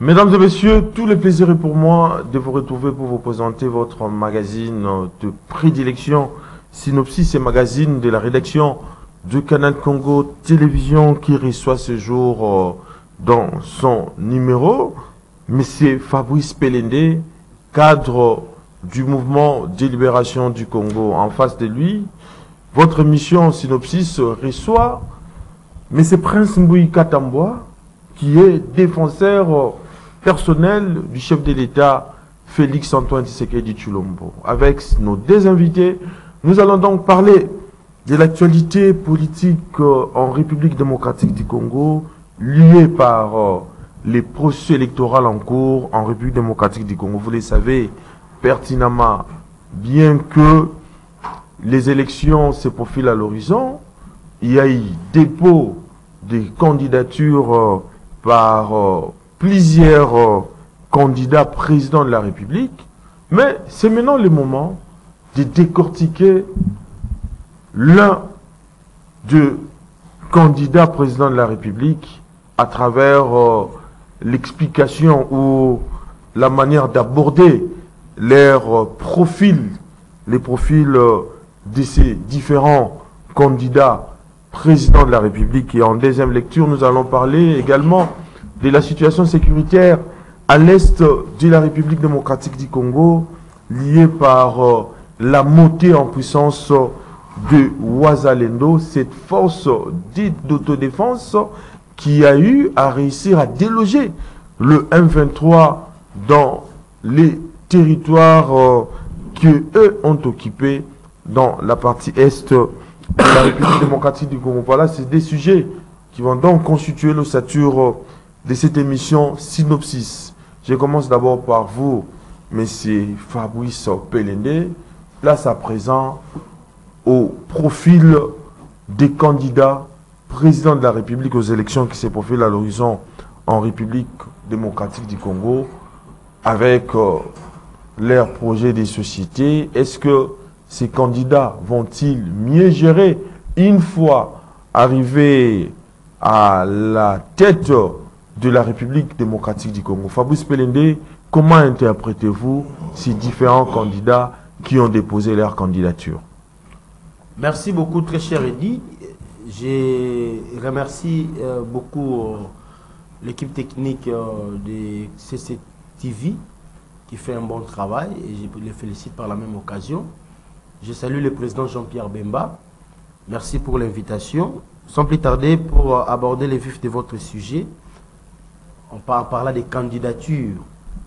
Mesdames et messieurs, tout le plaisir est pour moi de vous retrouver pour vous présenter votre magazine de prédilection, Synopsis et magazine de la rédaction du Canal Congo Télévision qui reçoit ce jour dans son numéro Monsieur Fabrice Pelende, cadre du mouvement de libération du Congo. En face de lui, votre mission Synopsis reçoit Monsieur Prince Mbouyi Katambwa, qui est défenseur personnel du chef de l'État Félix Antoine Tshisekedi Tshilombo. Avec nos deux invités, nous allons donc parler de l'actualité politique en République démocratique du Congo, liée par les processus électoraux en cours en République démocratique du Congo. Vous le savez pertinemment, bien que les élections se profilent à l'horizon, il y a eu dépôt des candidatures par plusieurs candidats présidents de la République, mais c'est maintenant le moment de décortiquer l'un des candidats présidents de la République à travers l'explication ou la manière d'aborder leur profil, les profils de ces différents candidats présidents de la République. Et en deuxième lecture, nous allons parler également de la situation sécuritaire à l'est de la République démocratique du Congo, liée par la montée en puissance de Wazalendo, cette force dite d'autodéfense qui a eu à réussir à déloger le M23 dans les territoires que eux ont occupés dans la partie est de la République démocratique du Congo. Voilà, c'est des sujets qui vont donc constituer l'ossature de cette émission Synopsis. Je commence d'abord par vous, Monsieur Fabrice Pelende. Place à présent au profil des candidats présidents de la République aux élections qui se profilent à l'horizon en République démocratique du Congo, avec leur projet de société. Est-ce que ces candidats vont-ils mieux gérer une fois arrivés à la tête de la République démocratique du Congo? Fabrice Pelende, comment interprétez-vous ces différents candidats qui ont déposé leur candidature? Merci beaucoup, très cher Eddy. Je remercie beaucoup l'équipe technique de CCTV qui fait un bon travail et je les félicite par la même occasion. Je salue le président Jean-Pierre Bemba. Merci pour l'invitation. Sans plus tarder, pour aborder les vifs de votre sujet, on parle des candidatures.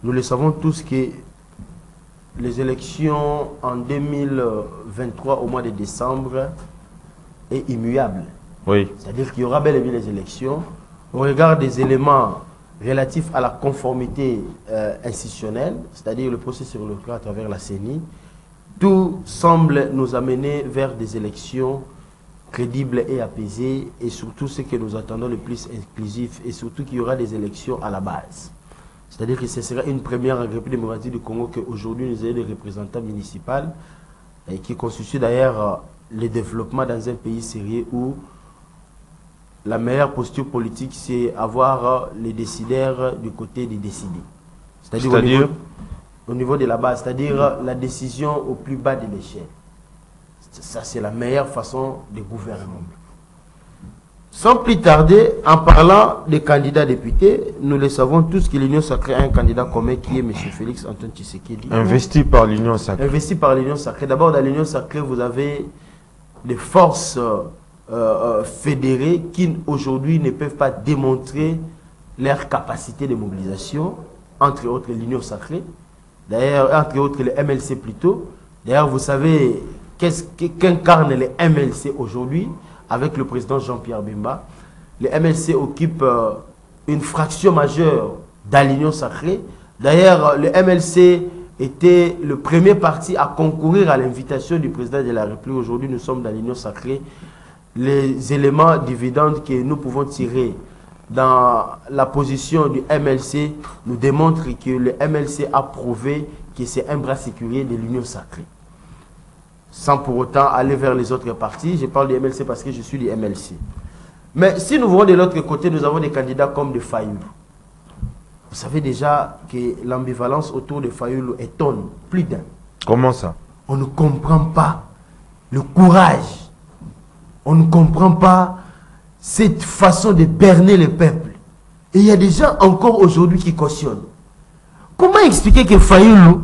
Nous le savons tous que les élections en 2023 au mois de décembre est immuable. Oui. C'est-à-dire qu'il y aura bel et bien les élections. Au regard des éléments relatifs à la conformité institutionnelle, c'est-à-dire le processus électoral à travers la CENI, tout semble nous amener vers des élections crédibles et apaisées, et surtout ce que nous attendons le plus inclusif, et surtout qu'il y aura des élections à la base. C'est-à-dire que ce sera une première en République démocratique du Congo qu'aujourd'hui nous ayons des représentants municipaux, et qui constituent d'ailleurs le développement dans un pays sérieux où la meilleure posture politique, c'est avoir les décideurs du côté des décidés. C'est-à-dire au niveau de la base, c'est-à-dire la décision au plus bas de l'échelle. Ça, c'est la meilleure façon de gouverner. Sans plus tarder, en parlant des candidats députés, nous le savons tous que l'Union sacrée a un candidat commun qui est M. Félix Antoine Tshisekedi. Investi par l'Union sacrée. Investi par l'Union sacrée. D'abord, dans l'Union sacrée, vous avez des forces fédérées qui aujourd'hui ne peuvent pas démontrer leur capacité de mobilisation, entre autres l'Union sacrée, d'ailleurs, entre autres le MLC plutôt. D'ailleurs, vous savez qu'incarne le MLC aujourd'hui avec le président Jean-Pierre Bemba. Le MLC occupe une fraction majeure dans l'Union sacrée. D'ailleurs, le MLC était le premier parti à concourir à l'invitation du président de la République. Aujourd'hui, nous sommes dans l'Union sacrée. Les éléments dividendes que nous pouvons tirer dans la position du MLC nous démontrent que le MLC a prouvé que c'est un bras sécurier de l'Union sacrée. Sans pour autant aller vers les autres partis. Je parle du MLC parce que je suis du MLC. Mais si nous voyons de l'autre côté, nous avons des candidats comme de Fayou. Vous savez déjà que l'ambivalence autour de Fayoulou étonne plus d'un. Comment ça? On ne comprend pas le courage. On ne comprend pas cette façon de berner le peuple. Et il y a des gens encore aujourd'hui qui cautionnent. Comment expliquer que Fayoulou,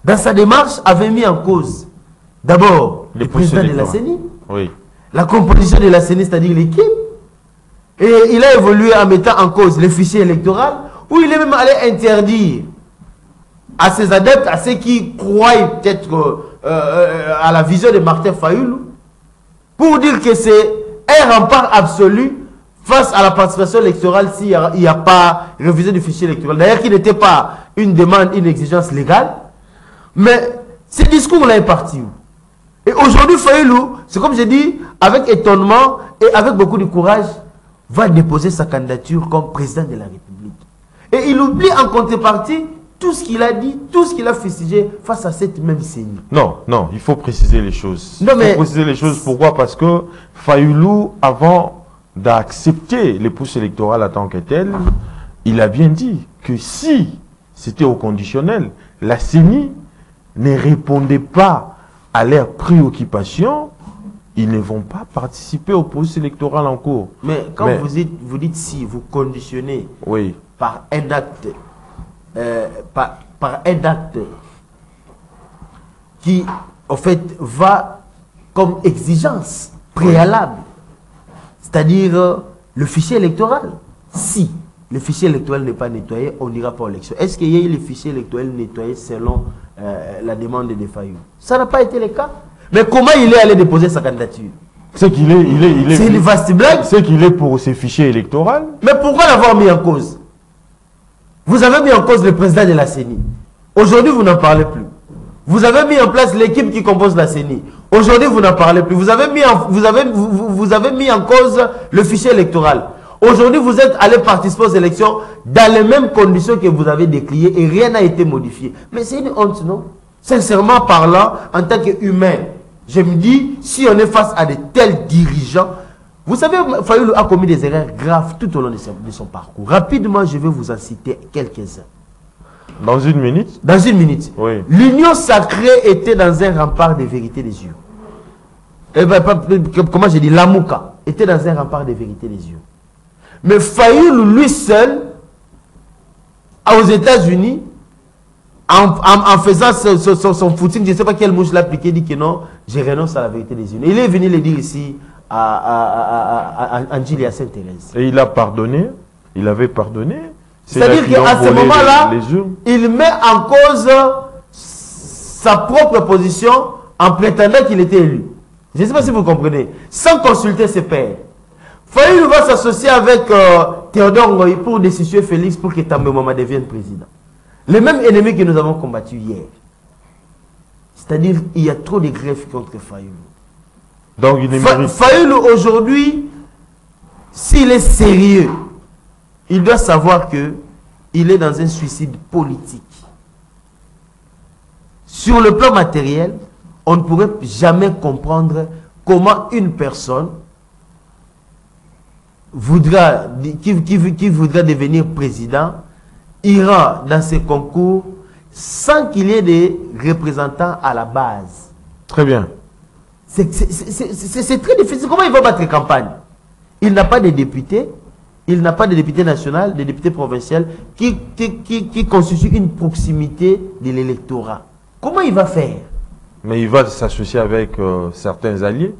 dans sa démarche, avait mis en cause d'abord le président de la CENI, oui, la composition de la CENI, c'est-à-dire l'équipe, et il a évolué en mettant en cause le fichier électoral, où il est même allé interdire à ses adeptes, à ceux qui croient peut-être à la vision de Martin Fayoulou, pour dire que c'est un rempart absolu face à la participation électorale s'il n'y a pas révision du fichier électoral. D'ailleurs, qui n'était pas une demande, une exigence légale. Mais ce discours-là est parti où? Et aujourd'hui, Fayoulou, c'est comme j'ai dit, avec étonnement et avec beaucoup de courage, va déposer sa candidature comme président de la République. Et il oublie en contrepartie tout ce qu'il a dit, tout ce qu'il a fustigé face à cette même CENI. Non, non, il faut préciser les choses. Non, mais... Il faut préciser les choses. Pourquoi? Parce que Fayoulou, avant d'accepter les pousses électorales en tant que tel, il a bien dit que si c'était au conditionnel, la CENI ne répondait pas à leurs préoccupations, ils ne vont pas participer au processus électoral en cours. Mais quand vous dites si, vous conditionnez oui, par un acte, par un acte qui, en fait, va comme exigence préalable, c'est-à-dire le fichier électoral. Si le fichier électoral n'est pas nettoyé, on n'ira pas aux élections. Est-ce qu'il y a eu le fichier électoral nettoyé selon la demande de Fayoulou? Ça n'a pas été le cas. Mais comment il est allé déposer sa candidature? C'est qu'il est, c'est une vaste blague. C'est qu'il est pour ces fichiers électoraux. Mais pourquoi l'avoir mis en cause? Vous avez mis en cause le président de la CENI. Aujourd'hui, vous n'en parlez plus. Vous avez mis en place l'équipe qui compose la CENI. Aujourd'hui, vous n'en parlez plus. Vous avez mis en cause le fichier électoral. Aujourd'hui, vous êtes allé participer aux élections dans les mêmes conditions que vous avez décriées et rien n'a été modifié. Mais c'est une honte, non? Sincèrement parlant, en tant qu'humain, je me dis, si on est face à de tels dirigeants, vous savez, Fayoulou a commis des erreurs graves tout au long de son parcours. Rapidement, je vais vous en citer quelques-uns. Dans une minute? Dans une minute. Oui. L'union sacrée était dans un rempart de vérité des yeux. Comment j'ai dit? L'Amouka était dans un rempart de vérité des yeux. Mais Fayoulou, lui seul, aux États-Unis, en faisant son footing, je ne sais pas quelle mouche l'a appliqué, dit que non, je renonce à la vérité des yeux. Il est venu le dire ici à Angile et à Sainte-Thérèse. Et il a pardonné, il avait pardonné. C'est-à-dire qu'à ce moment-là, il met en cause sa propre position en prétendant qu'il était élu. Je ne sais pas si vous comprenez. Sans consulter ses pairs. Fayoulou va s'associer avec Théodore Ngoï pour destituer Félix pour que També Mama devienne président. Les mêmes ennemis que nous avons combattus hier. C'est-à-dire il y a trop de greffes contre Fayoulou. Donc il est Fayoulou aujourd'hui, s'il est sérieux, il doit savoir que il est dans un suicide politique. Sur le plan matériel, on ne pourrait jamais comprendre comment une personne qui voudra devenir président ira dans ces concours sans qu'il y ait des représentants à la base. Très bien. C'est très difficile. Comment il va battre campagne? Il n'a pas de députés. Il n'a pas de député national, de député provincial qui constitue une proximité de l'électorat. Comment il va faire? Mais il va s'associer avec certains alliés.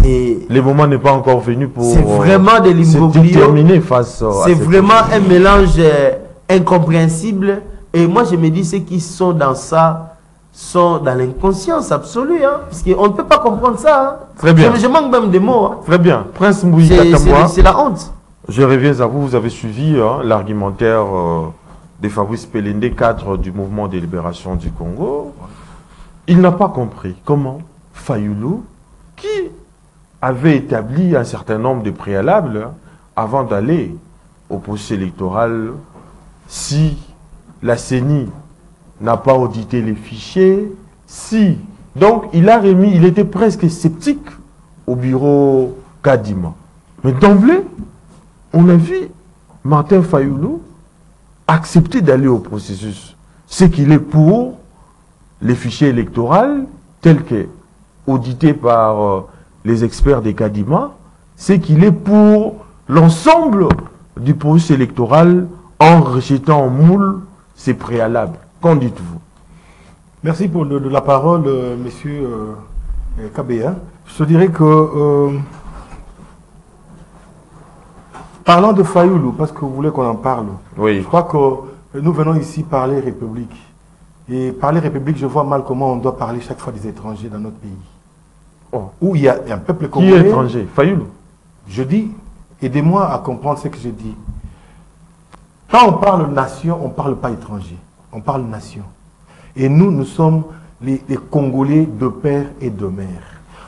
Le moment n'est pas encore venu pour c'est vraiment de l'imbroglio face c'est vraiment un mélange incompréhensible. Et moi, je me dis, ceux qui sont dans ça sont dans l'inconscience absolue. Hein, parce qu'on ne peut pas comprendre ça. Hein. Très bien. Je manque même des mots. Hein. Très bien. Prince Mbouyi Katamwa, c'est la honte. Je reviens à vous. Vous avez suivi l'argumentaire de Fabrice Pelende, cadre du mouvement de libération du Congo. Il n'a pas compris comment Fayoulou, qui avait établi un certain nombre de préalables avant d'aller au processus électoral, si la CENI n'a pas audité les fichiers, si. Donc, il était presque sceptique au bureau Kadima. Mais d'emblée, on a vu Martin Fayoulou accepté d'aller au processus. C'est qu'il est pour les fichiers électoraux tels que audités par les experts des Kadima, c'est qu'il est pour l'ensemble du processus électoral en rejetant en moule ses préalables. Qu'en dites-vous? Merci pour de la parole, monsieur Kabea. Je te dirais que, parlant de Fayoulou, parce que vous voulez qu'on en parle, oui. Je crois que nous venons ici parler République. Et parler République, je vois mal comment on doit parler chaque fois des étrangers dans notre pays. Oh. Où il y a un peuple congolais. Qui est étranger? Fayoulou. Je dis, aidez-moi à comprendre ce que je dis. Quand on parle nation, on ne parle pas étranger. On parle nation. Et nous, nous sommes les Congolais de père et de mère.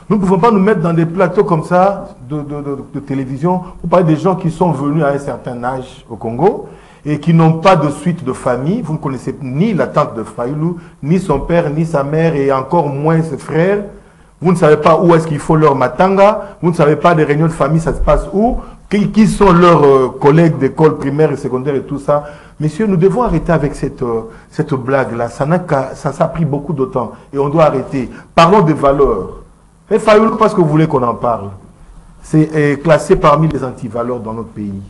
Nous ne pouvons pas nous mettre dans des plateaux comme ça de télévision pour parler des gens qui sont venus à un certain âge au Congo et qui n'ont pas de suite de famille. Vous ne connaissez ni la tante de Fayoulou, ni son père, ni sa mère, et encore moins ses frères. Vous ne savez pas où est-ce qu'il faut leur matanga. Vous ne savez pas des réunions de famille, ça se passe où. Qui sont leurs collègues d'école primaire et secondaire et tout ça. Messieurs, nous devons arrêter avec cette blague-là. Ça a pris beaucoup de temps et on doit arrêter. Parlons des valeurs. Et Fayoulou, parce que vous voulez qu'on en parle, c'est classé parmi les antivaleurs dans notre pays.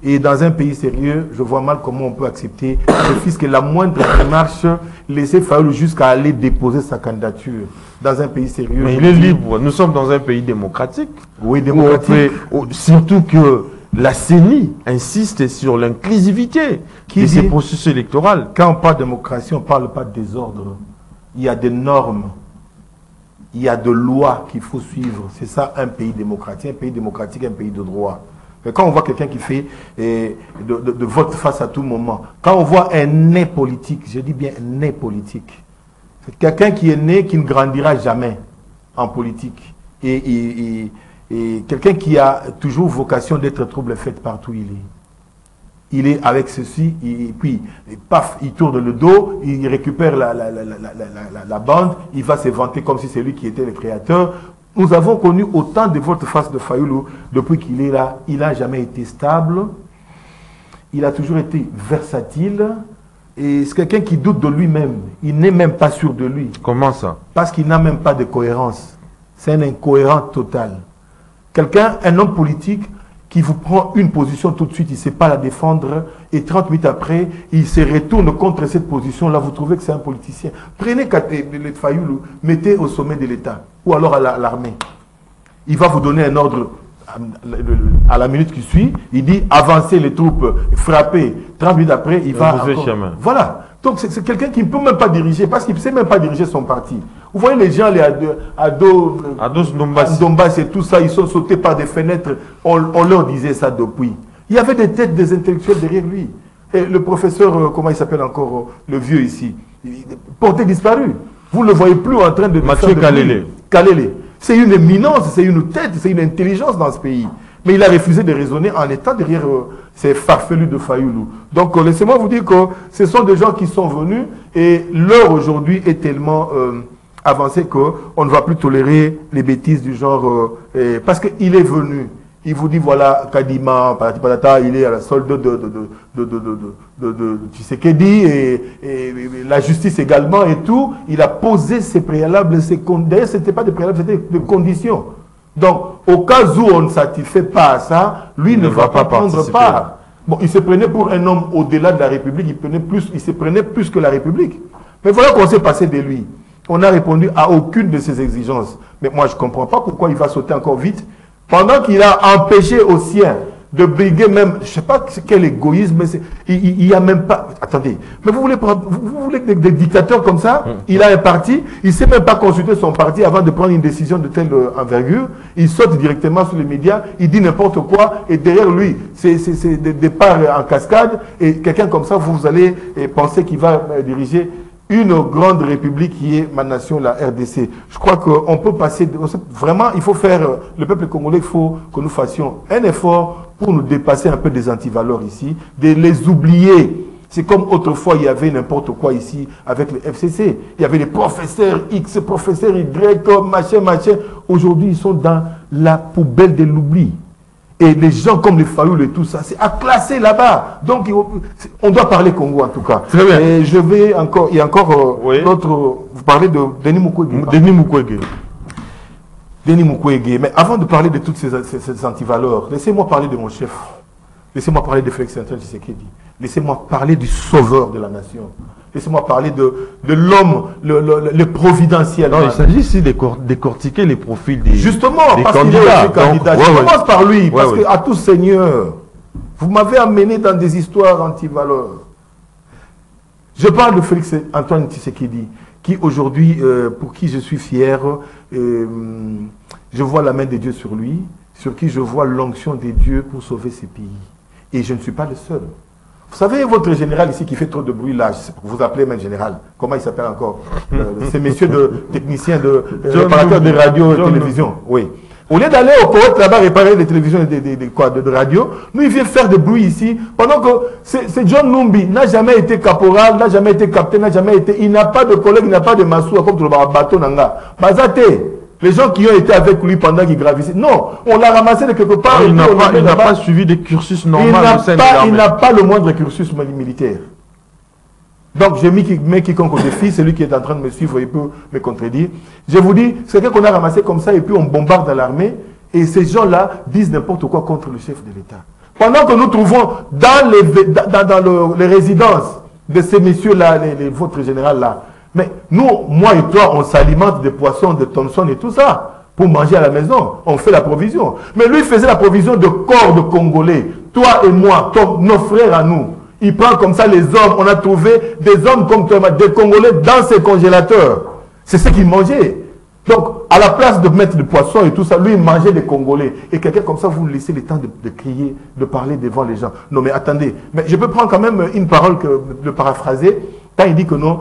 Et dans un pays sérieux, je vois mal comment on peut accepter le fisc et la moindre démarche, laisser Fayoulou jusqu'à aller déposer sa candidature dans un pays sérieux. Mais il est libre. Nous sommes dans un pays démocratique. Oui, démocratique. Surtout que la CENI insiste sur l'inclusivité de ces processus électoraux. Quand on parle de démocratie, on ne parle pas de désordre. Il y a des normes. Il y a des lois qu'il faut suivre. C'est ça un pays démocratique, un pays de droit. Mais quand on voit quelqu'un qui fait de vote face à tout moment, quand on voit un nez politique, je dis bien nez politique, c'est quelqu'un qui est né, qui ne grandira jamais en politique. Et quelqu'un qui a toujours vocation d'être trouble-fête partout où il est. Il est avec ceci, et puis, paf, il tourne le dos, il récupère la bande, il va se vanter comme si c'est lui qui était le créateur. Nous avons connu autant de volte-face de Fayoulou depuis qu'il est là. Il n'a jamais été stable. Il a toujours été versatile. Et c'est quelqu'un qui doute de lui-même. Il n'est même pas sûr de lui. Comment ça? Parce qu'il n'a même pas de cohérence. C'est un incohérent total. Quelqu'un, un homme politique, qui vous prend une position tout de suite, il ne sait pas la défendre, et 30 minutes après, il se retourne contre cette position-là, vous trouvez que c'est un politicien. Prenez le Fayoulou, mettez au sommet de l'État, ou alors à l'armée. Il va vous donner un ordre à la minute qui suit, il dit avancez les troupes, frappez. 30 minutes après, il va... Voilà. Donc c'est quelqu'un qui ne peut même pas diriger, parce qu'il ne sait même pas diriger son parti. Vous voyez les gens, les Ados Ndombas et tout ça, ils sont sautés par des fenêtres. On leur disait ça depuis. Il y avait des têtes des intellectuels derrière lui. Et le professeur, comment il s'appelle encore, le vieux ici, porté disparu. Vous ne le voyez plus en train de... Mathieu Kalele. Kalele. C'est une éminence, c'est une tête, c'est une intelligence dans ce pays. Mais il a refusé de raisonner en étant derrière ces farfelus de Fayoulou. Donc laissez-moi vous dire que ce sont des gens qui sont venus et l'heure aujourd'hui est tellement avancée qu'on ne va plus tolérer les bêtises du genre... parce qu'il est venu. Il vous dit, voilà, Kadima, il est à la solde de Tshisekedi et la justice également et tout. Il a posé ses préalables, d'ailleurs, ce n'était pas des préalables, c'était des conditions. Donc, au cas où on ne satisfait pas à ça, lui ne va pas prendre part. Bon, il se prenait pour un homme au-delà de la République, il se prenait plus que la République. Mais voilà qu'on s'est passé de lui. On n'a répondu à aucune de ses exigences. Mais moi, je ne comprends pas pourquoi il va sauter encore vite. Pendant qu'il a empêché aux siens de briguer même, je ne sais pas quel égoïsme, mais il n'y a même pas... Attendez, mais vous voulez des dictateurs comme ça? Il a un parti, il ne sait même pas consulter son parti avant de prendre une décision de telle envergure. Il saute directement sur les médias, il dit n'importe quoi, et derrière lui, c'est des départs en cascade, et quelqu'un comme ça, vous allez penser qu'il va diriger une grande république qui est ma nation, la RDC. Je crois qu'on peut passer... Vraiment, il faut faire... Le peuple congolais, il faut que nous fassions un effort pour nous dépasser un peu des antivaleurs ici, de les oublier. C'est comme autrefois, il y avait n'importe quoi ici avec le FCC. Il y avait les professeurs X, professeurs Y, machin. Aujourd'hui, ils sont dans la poubelle de l'oubli. Et les gens comme les Fayoul et tout ça, c'est à classer là-bas. Donc, on doit parler Congo en tout cas. Très bien. Et je vais encore, il y a encore oui. d'autres. Vous parlez de Denis Mukwege. Denis Mukwege. Denis Mukwege. Mais avant de parler de toutes ces antivaleurs, laissez-moi parler de mon chef. Laissez-moi parler de Félix Antoine Tshisekedi. Laissez-moi parler du sauveur de la nation. Laissez-moi parler de l'homme, le providentiel. Non, il s'agit ici de décortiquer les profils des justement, des parce qu'il est aussi candidat. Donc, je commence par lui, parce ouais. que, à tout seigneur, vous m'avez amené dans des histoires anti-valeurs. Je parle de Félix Antoine Tshisekedi, qui aujourd'hui, pour qui je suis fier, je vois la main de Dieu sur lui, sur qui je vois l'onction de Dieu pour sauver ces pays. Et je ne suis pas le seul. Vous savez, votre général ici qui fait trop de bruit là, vous appelez même général, comment il s'appelle encore ces messieurs de techniciens, de réparateurs de radio et télévision. Oui. Au lieu d'aller au Koweït là-bas réparer les télévisions de radio, nous il vient faire de bruit ici, pendant que c'est John Numbi, n'a jamais été caporal, n'a jamais été capitaine, n'a jamais été, il n'a pas de collègue, il n'a pas de massoua comme tout le bateau nanga. Bazate, les gens qui ont été avec lui pendant qu'il gravissait, non, on l'a ramassé de quelque part. Il n'a pas suivi des cursus normaux. Il n'a pas le moindre cursus militaire. Donc, je mets quiconque au défi, celui qui est en train de me suivre, il peut me contredire. Je vous dis, c'est quelqu'un qu'on a ramassé comme ça et puis on bombarde l'armée et ces gens-là disent n'importe quoi contre le chef de l'État. Pendant que nous trouvons dans les résidences de ces messieurs-là, votre général-là, mais nous, moi et toi, on s'alimente des poissons, de Thomson et tout ça pour manger à la maison. On fait la provision. Mais lui, il faisait la provision de corps de Congolais. Toi et moi, nos frères à nous. Il prend comme ça les hommes. On a trouvé des hommes comme toi, des Congolais dans ses congélateurs. C'est ce qu'il mangeait. Donc, à la place de mettre des poissons et tout ça, lui, il mangeait des Congolais. Et quelqu'un comme ça, vous lui laissez le temps de crier, de parler devant les gens. Non, mais attendez. Mais je peux prendre quand même une parole, de paraphraser. Quand il dit que non,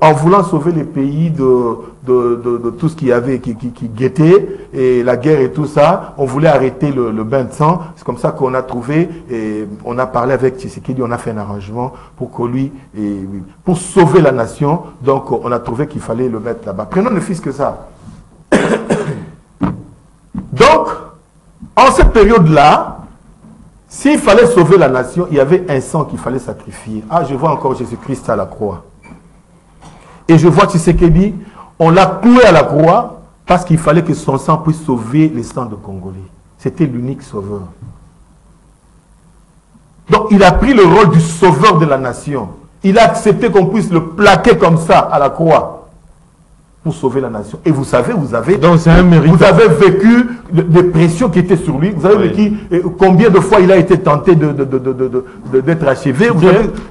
en voulant sauver les pays de tout ce qu'il y avait, qui guettait, et la guerre et tout ça, on voulait arrêter le bain de sang. C'est comme ça qu'on a trouvé, et on a parlé avec Tshisekedi, on a fait un arrangement pour que lui, pour sauver la nation, donc on a trouvé qu'il fallait le mettre là-bas. Prenons ne fût-ce que ça. Donc, en cette période-là, s'il fallait sauver la nation, il y avait un sang qu'il fallait sacrifier. Ah, je vois encore Jésus-Christ à la croix. Et je vois Tshisekedi, on l'a cloué à la croix parce qu'il fallait que son sang puisse sauver les sangs de Congolais. C'était l'unique sauveur. Donc, il a pris le rôle du sauveur de la nation. Il a accepté qu'on puisse le plaquer comme ça à la croix pour sauver la nation. Et vous savez, vous avez vécu des pressions qui étaient sur lui. Vous avez vécu combien de fois il a été tenté d'être achevé.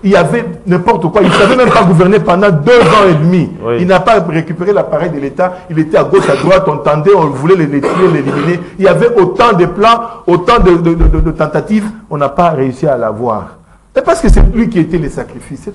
Il y avait n'importe quoi. Il ne savait même pas gouverner pendant 2 ans et demi. Oui. Il n'a pas récupéré l'appareil de l'État. Il était à gauche, à droite. On tentait, on voulait les tuer, l'éliminer. Il y avait autant de plans, autant de tentatives. On n'a pas réussi à l'avoir. Et parce que c'est lui qui était le sacrifice.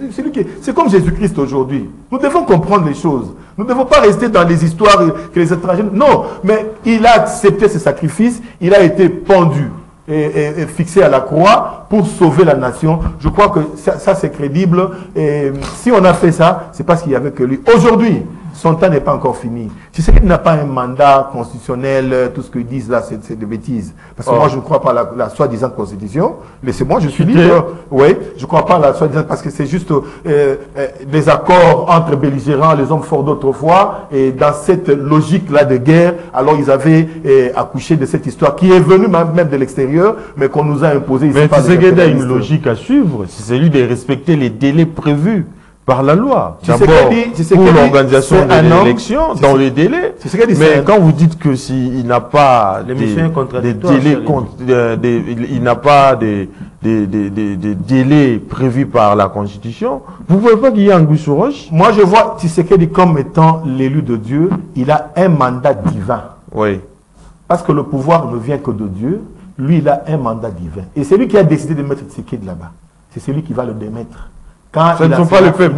C'est comme Jésus-Christ aujourd'hui. Nous devons comprendre les choses. Nous ne devons pas rester dans les histoires que les étrangers... Non, mais il a accepté ce sacrifice. Il a été pendu et fixé à la croix pour sauver la nation. Je crois que ça c'est crédible. Et si on a fait ça, c'est parce qu'il n'y avait que lui. Aujourd'hui, son temps n'est pas encore fini. Tu sais qu'il n'a pas un mandat constitutionnel, tout ce qu'ils disent là, c'est des bêtises. Parce que moi, je ne crois pas à la soi-disant constitution. Laissez-moi, je suis libre. Oui, je ne crois pas à la soi-disant parce que c'est juste des accords entre belligérants, les hommes forts d'autrefois. Et dans cette logique-là de guerre, alors ils avaient accouché de cette histoire qui est venue même de l'extérieur, mais qu'on nous a imposé ici. Mais tu sais qu'il y a une logique à suivre. C'est celui de respecter les délais prévus par la loi. D'abord, pour l'organisation de l'élection, dans les délais. Mais quand vous dites que s'il n'a pas des délais, il n'a pas des délais prévus par la Constitution, vous ne pouvez pas qu'il y ait un goût sur roche. Moi, je vois Tshisekedi comme étant l'élu de Dieu. Il a un mandat divin. Oui. Parce que le pouvoir ne vient que de Dieu. Lui, il a un mandat divin. Et c'est lui qui a décidé de mettre Tshisekedi là-bas. C'est celui qui va le démettre. Quand ce ne sont pas le peuple.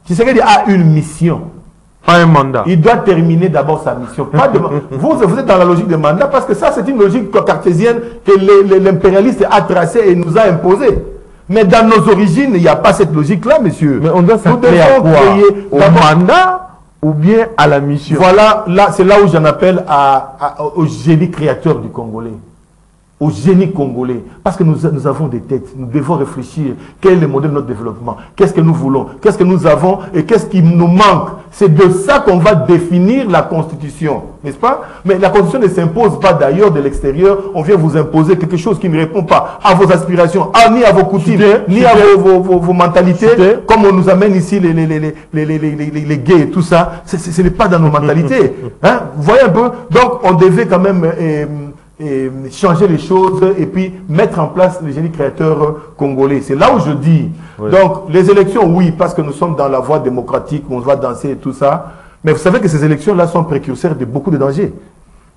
Tshisekedi a une mission. Pas un mandat. Il doit terminer d'abord sa mission. Pas de, vous êtes dans la logique de mandat parce que ça, c'est une logique cartésienne que l'impérialiste a tracée et nous a imposée. Mais dans nos origines, il n'y a pas cette logique-là, monsieur. Mais on doit s'appeler à quoi? Au mandat ou bien à la mission? Voilà, là, c'est là où j'en appelle au génie créateur du Congolais. au génie congolais, parce que nous avons des têtes, nous devons réfléchir, quel est le modèle de notre développement, qu'est-ce que nous voulons, qu'est-ce que nous avons et qu'est-ce qui nous manque. C'est de ça qu'on va définir la Constitution, n'est-ce pas? Mais la Constitution ne s'impose pas d'ailleurs de l'extérieur, on vient vous imposer quelque chose qui ne répond pas à vos aspirations, ni à vos coutumes, ni à vos mentalités, comme on nous amène ici les gays et tout ça, ce n'est pas dans nos mentalités. Hein? Vous voyez un peu? Donc on devait quand même... changer les choses et puis mettre en place le génie créateur congolais. C'est là où je dis. Oui. Donc, les élections, oui, parce que nous sommes dans la voie démocratique, on va danser et tout ça. Mais vous savez que ces élections-là sont précurseurs de beaucoup de dangers.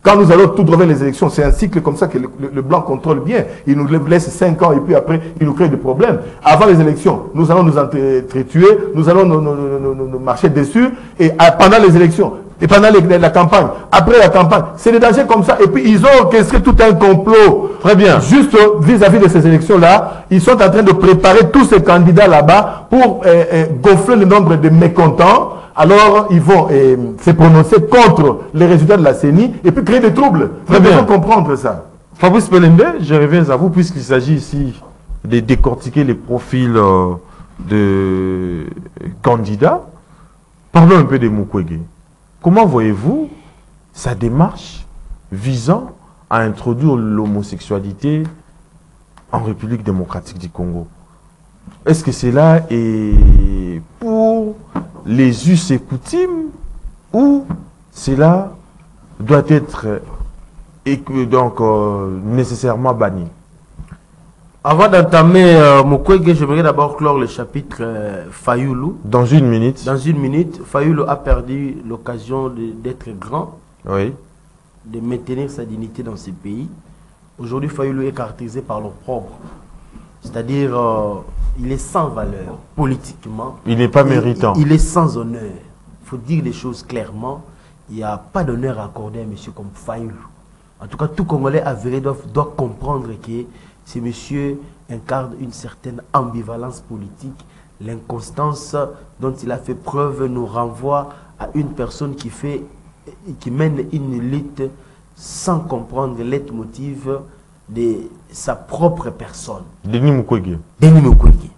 Quand nous allons tout droit les élections, c'est un cycle comme ça que le blanc contrôle bien. Il nous laisse 5 ans et puis après, il nous crée des problèmes. Avant les élections, nous allons nous entretuer, nous allons nous marcher dessus et pendant les élections. Et pendant la campagne, après la campagne, c'est des dangers comme ça. Et puis, ils ont orchestré tout un complot. Très bien. Juste vis-à-vis de ces élections-là, ils sont en train de préparer tous ces candidats là-bas pour gonfler le nombre de mécontents. Alors, ils vont se prononcer contre les résultats de la CENI et puis créer des troubles. Très bien. Il faut comprendre ça. Fabrice Pelembe, je reviens à vous, puisqu'il s'agit ici de décortiquer les profils de candidats. Parlons un peu de Mukwege. Comment voyez-vous sa démarche visant à introduire l'homosexualité en République démocratique du Congo? Est-ce que cela est pour les us et coutumes ou cela doit être nécessairement banni? Avant d'entamer Mukwege, j'aimerais d'abord clore le chapitre Fayulu. Dans une minute. Dans une minute, Fayulu a perdu l'occasion d'être grand, oui, de maintenir sa dignité dans ce pays. Aujourd'hui, Fayulu est caractérisé par l'opprobre. C'est-à-dire, il est sans valeur politiquement. Il n'est pas méritant. Il est sans honneur. Il faut dire les choses clairement. Il n'y a pas d'honneur accordé à un monsieur comme Fayulu. En tout cas, tout Congolais avéré doit comprendre que ce monsieur incarne une certaine ambivalence politique. L'inconstance dont il a fait preuve nous renvoie à une personne qui mène une lutte sans comprendre le leitmotiv de sa propre personne. Denis Mukwege. Denis Mukwege.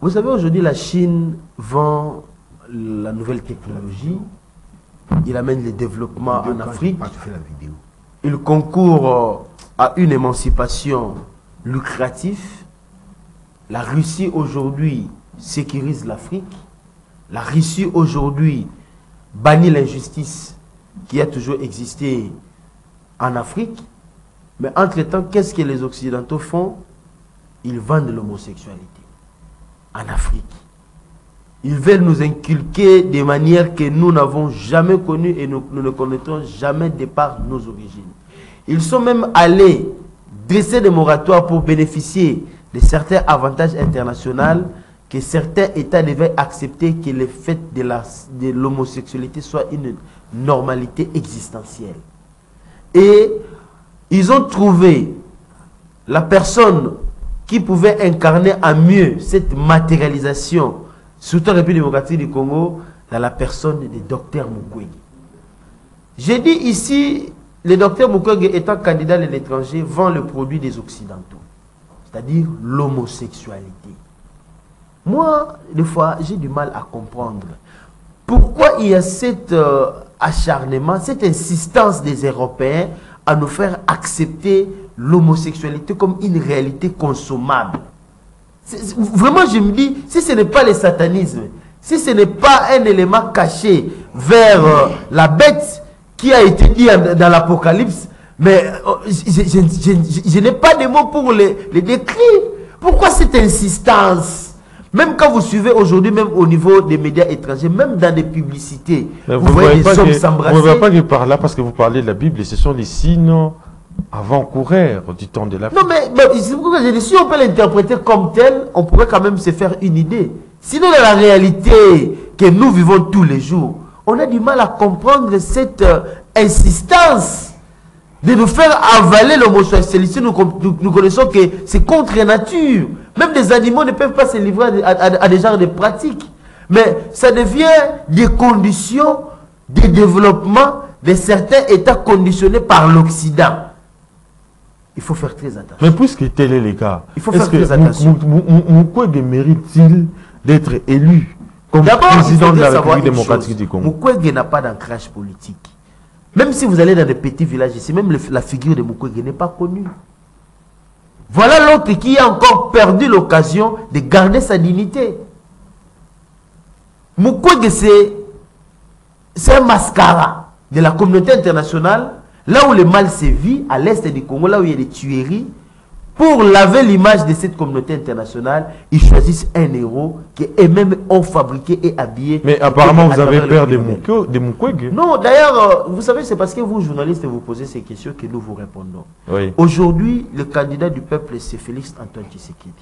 Vous savez, aujourd'hui, la Chine vend la nouvelle technologie. Il amène le développement en Afrique. Il concourt à une émancipation lucrative. La Russie aujourd'hui sécurise l'Afrique. La Russie aujourd'hui bannit l'injustice qui a toujours existé en Afrique. Mais entre-temps, qu'est-ce que les Occidentaux font? Ils vendent l'homosexualité en Afrique. Ils veulent nous inculquer des manières que nous n'avons jamais connues et nous ne connaîtrons jamais de par nos origines. Ils sont même allés dresser des moratoires pour bénéficier de certains avantages internationaux que certains États devaient accepter que le fait de l'homosexualité soit une normalité existentielle. Et ils ont trouvé la personne qui pouvait incarner à mieux cette matérialisation, surtout en République démocratique du Congo, dans la personne du docteur Mukwege. J'ai dit ici, le docteur Mukwege étant candidat à l'étranger vend le produit des Occidentaux, c'est-à-dire l'homosexualité. Moi, des fois, j'ai du mal à comprendre pourquoi il y a cet acharnement, cette insistance des Européens à nous faire accepter l'homosexualité comme une réalité consommable. Vraiment, je me dis, si ce n'est pas le satanisme, si ce n'est pas un élément caché vers la bête qui a été dit dans l'Apocalypse, mais je n'ai pas de mots pour les décrire. Pourquoi cette insistance? Même quand vous suivez aujourd'hui, même au niveau des médias étrangers, même dans des publicités, vous voyez des hommes s'embrasser. Vous ne voyez pas que par là, parce que vous parlez de la Bible, et ce sont les signes avant-coureurs du temps de la. Non, mais c'est pourquoi je dis, si on peut l'interpréter comme tel, on pourrait quand même se faire une idée. Sinon, dans la réalité que nous vivons tous les jours, on a du mal à comprendre cette insistance de nous faire avaler l'homosexualité. Nous connaissons que c'est contre nature. Même des animaux ne peuvent pas se livrer à des genres de pratiques. Mais ça devient des conditions de développement de certains États conditionnés par l'Occident. Il faut faire très attention. Mais puisque tel est le cas, il faut faire très attention. Mukwege mérite-t-il d'être élu comme président de la République démocratique du Congo? Mukwege n'a pas d'ancrage politique. Même si vous allez dans des petits villages ici, même la figure de Mukwege n'est pas connue. Voilà l'autre qui a encore perdu l'occasion de garder sa dignité. Mukwege, c'est un mascara de la communauté internationale, là où le mal sévit, à l'est du Congo, là où il y a des tueries. Pour laver l'image de cette communauté internationale, ils choisissent un héros qui eux-mêmes ont fabriqué et habillé. Mais apparemment, vous avez peur de Mukwege. Non, d'ailleurs, vous savez, c'est parce que vous, journalistes, vous posez ces questions que nous vous répondons. Oui. Aujourd'hui, le candidat du peuple, c'est Félix Antoine Tshisekedi.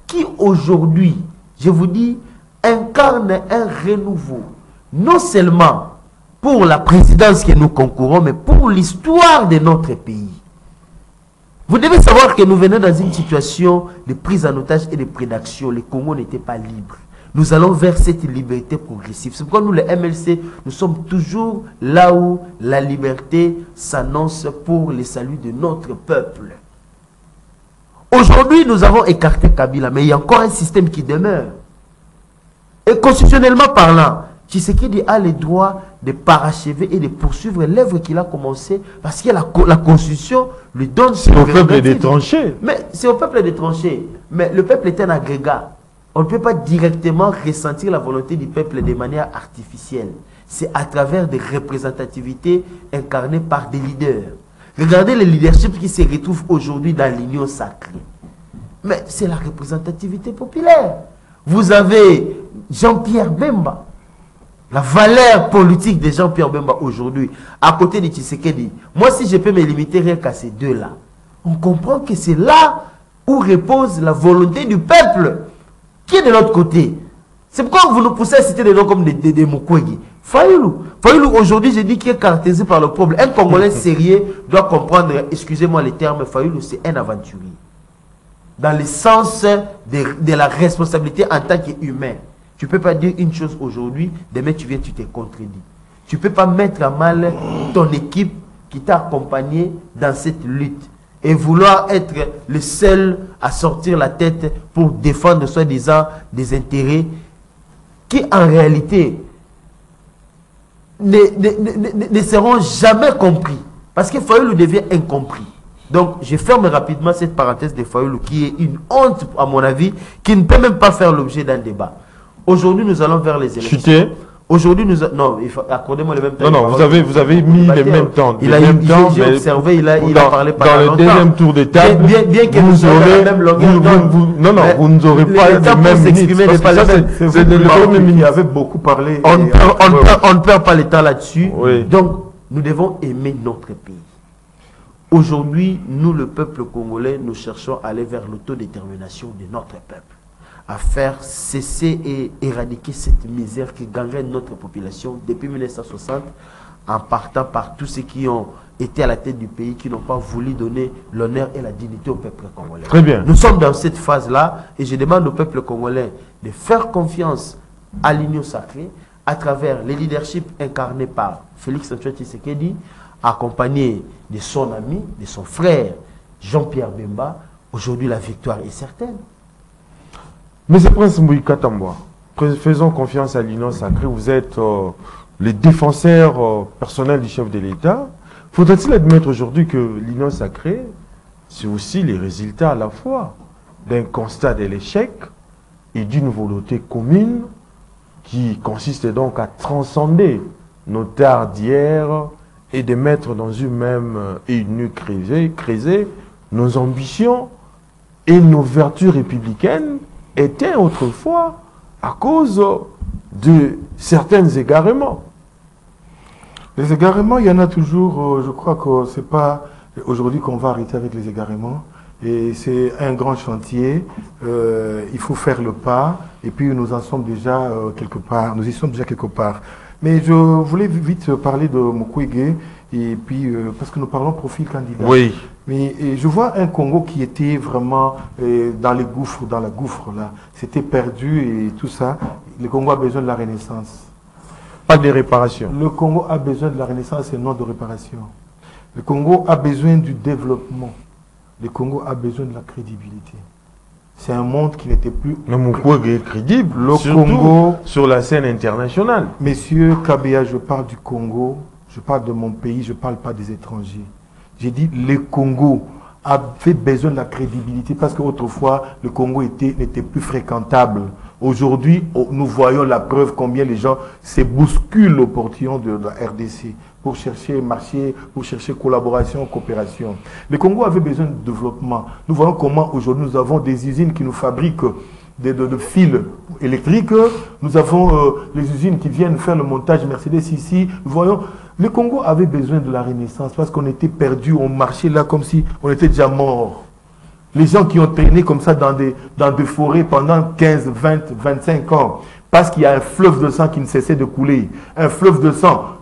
Qui aujourd'hui, je vous dis, incarne un renouveau. Non seulement pour la présidence que nous concourons, mais pour l'histoire de notre pays. Vous devez savoir que nous venons dans une situation de prise en otage et de prédation. Le Congo n'était pas libre. Nous allons vers cette liberté progressive. C'est pourquoi nous, les MLC, nous sommes toujours là où la liberté s'annonce pour le salut de notre peuple. Aujourd'hui, nous avons écarté Kabila, mais il y a encore un système qui demeure. Et constitutionnellement parlant, Tshisekedi a le droit de parachever et de poursuivre l'œuvre qu'il a commencé parce que la Constitution lui donne... C'est au peuple de trancher. Mais c'est au peuple de trancher. Mais le peuple est un agrégat. On ne peut pas directement ressentir la volonté du peuple de manière artificielle. C'est à travers des représentativités incarnées par des leaders. Regardez le leadership qui se retrouve aujourd'hui dans l'Union sacrée. Mais c'est la représentativité populaire. Vous avez Jean-Pierre Bemba. La valeur politique de Jean-Pierre Bemba aujourd'hui, à côté de Tshisekedi, moi si je peux me limiter rien qu'à ces deux-là, on comprend que c'est là où repose la volonté du peuple, qui est de l'autre côté. C'est pourquoi vous nous poussez à citer des noms comme des Mukwege. Fayoulou aujourd'hui, je dis qu'il est caractérisé par le problème. Un Congolais sérieux doit comprendre, excusez-moi les termes, Fayoulou c'est un aventurier. Dans le sens de la responsabilité en tant qu'humain. Tu ne peux pas dire une chose aujourd'hui, demain tu viens, tu te contredis. Tu ne peux pas mettre à mal ton équipe qui t'a accompagné dans cette lutte et vouloir être le seul à sortir la tête pour défendre soi-disant des intérêts qui en réalité ne seront jamais compris. Parce que Fayoulou devient incompris. Donc, je ferme rapidement cette parenthèse de Fayoulou qui est une honte, à mon avis, qui ne peut même pas faire l'objet d'un débat. Aujourd'hui, nous allons vers les élections. Chuté. Aujourd'hui, nous... Non, accordez-moi le même temps. Non, vous avez mis les mêmes temps. J'ai observé, il a parlé pendant longtemps. Dans le deuxième tour de table, bien que vous aurez la même longueur d'onde. Vous n'aurez pas les mêmes minutes. Il avait beaucoup parlé. On ne perd pas le temps là-dessus. Oui. Donc, nous devons aimer notre pays. Aujourd'hui, nous, le peuple congolais, nous cherchons à aller vers l'autodétermination de notre peuple, à faire cesser et éradiquer cette misère qui gangrène notre population depuis 1960, en partant par tous ceux qui ont été à la tête du pays, qui n'ont pas voulu donner l'honneur et la dignité au peuple congolais. Très bien. Nous sommes dans cette phase-là et je demande au peuple congolais de faire confiance à l'Union sacrée à travers les leaderships incarnés par Félix Antoine Tshisekedi, accompagné de son ami, de son frère Jean-Pierre Bemba. Aujourd'hui, la victoire est certaine. Mais c'est Prince Mouika Tamboa. Faisons confiance à l'Union sacrée. Vous êtes les défenseurs personnels du chef de l'État. Faudrait-il admettre aujourd'hui que l'Union sacrée, c'est aussi les résultats à la fois d'un constat de l'échec et d'une volonté commune qui consiste donc à transcender nos tares d'hier et de mettre dans une même et une nuque creusée nos ambitions et nos vertus républicaines étaient autrefois à cause de certains égarements. Les égarements, il y en a toujours. Je crois que ce n'est pas aujourd'hui qu'on va arrêter avec les égarements. Et c'est un grand chantier. Il faut faire le pas. Et puis nous en sommes déjà quelque part. Nous y sommes déjà quelque part. Mais je voulais vite parler de Mukwege. Et puis, parce que nous parlons profil candidat. Oui. Mais je vois un Congo qui était vraiment dans les gouffres, dans la gouffre là. C'était perdu et tout ça. Le Congo a besoin de la renaissance. Pas de réparation. Le Congo a besoin de la renaissance et non de réparation. Le Congo a besoin du développement. Le Congo a besoin de la crédibilité. C'est un monde qui n'était plus... Mais Mukwege est crédible, Le surtout Congo... sur la scène internationale. Messieurs Kabea, je parle du Congo, je parle de mon pays, je ne parle pas des étrangers. J'ai dit le Congo avait besoin de la crédibilité parce qu'autrefois, le Congo n'était plus fréquentable. Aujourd'hui, nous voyons la preuve combien les gens se bousculent au portillon de la RDC pour chercher marché, pour chercher collaboration, coopération. Le Congo avait besoin de développement. Nous voyons comment aujourd'hui nous avons des usines qui nous fabriquent de fils électriques. Nous avons les usines qui viennent faire le montage Mercedes ici. Nous voyons, le Congo avait besoin de la renaissance parce qu'on était perdu, on marchait là comme si on était déjà mort. Les gens qui ont traîné comme ça dans des forêts pendant 15, 20, 25 ans, parce qu'il y a un fleuve de sang qui ne cessait de couler. Un fleuve de sang.